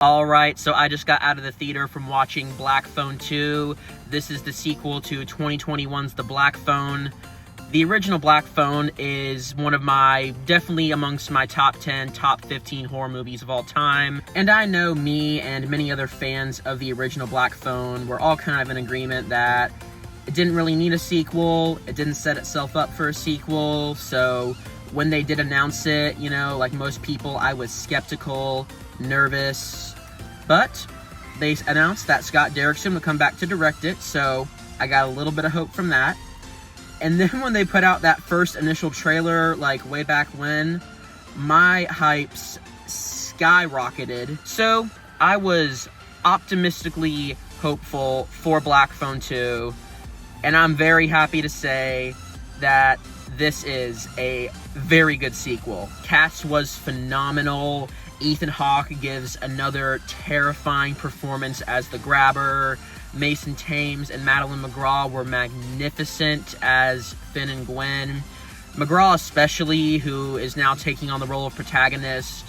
Alright, so I just got out of the theater from watching Black Phone 2. This is the sequel to 2021's The Black Phone. The original Black Phone is one of my, definitely amongst my top 10, top 15 horror movies of all time. And I know me and many other fans of the original Black Phone were all kind of in agreement that it didn't really need a sequel, it didn't set itself up for a sequel, so when they did announce it, you know, like most people, I was skeptical, nervous, but they announced that Scott Derrickson would come back to direct it, so I got a little bit of hope from that. And then when they put out that first initial trailer, like way back when, my hypes skyrocketed. So I was optimistically hopeful for Black Phone 2, and I'm very happy to say that this is a very good sequel. Cast was phenomenal. Ethan Hawke gives another terrifying performance as the Grabber. Mason Thames and Madeline McGraw were magnificent as Finn and Gwen. McGraw especially, who is now taking on the role of protagonist,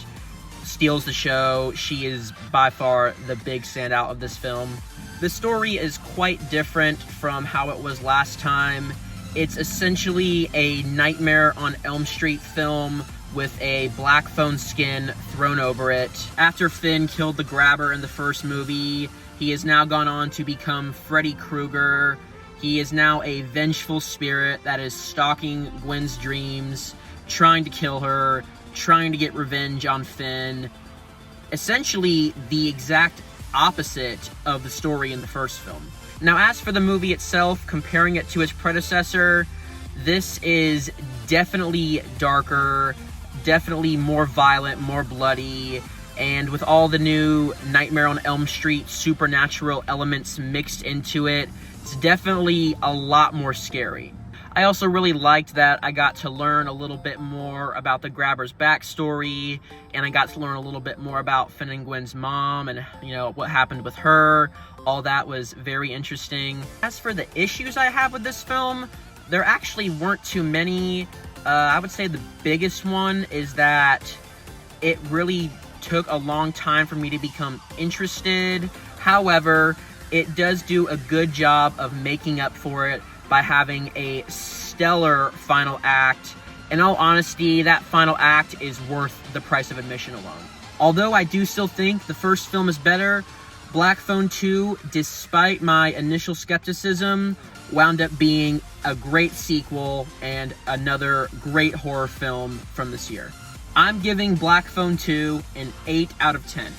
steals the show. She is by far the big standout of this film. The story is quite different from how it was last time. It's essentially a Nightmare on Elm Street film with a Black Phone skin thrown over it. After Finn killed the Grabber in the first movie, he has now gone on to become Freddy Krueger. He is now a vengeful spirit that is stalking Gwen's dreams, trying to kill her, trying to get revenge on Finn. Essentially the exact opposite of the story in the first film. Now, as for the movie itself, comparing it to its predecessor, this is definitely darker, definitely more violent, more bloody, and with all the new Nightmare on Elm Street supernatural elements mixed into it, it's definitely a lot more scary. I also really liked that I got to learn a little bit more about the Grabber's backstory, and I got to learn a little bit more about Finn and Gwen's mom and, you know, what happened with her. All that was very interesting. As for the issues I have with this film, there actually weren't too many. I would say the biggest one is that it really took a long time for me to become interested. However, it does do a good job of making up for it by having a stellar final act. In all honesty, that final act is worth the price of admission alone. Although I do still think the first film is better, Black Phone 2, despite my initial skepticism, wound up being a great sequel and another great horror film from this year. I'm giving Black Phone 2 an 8 out of 10.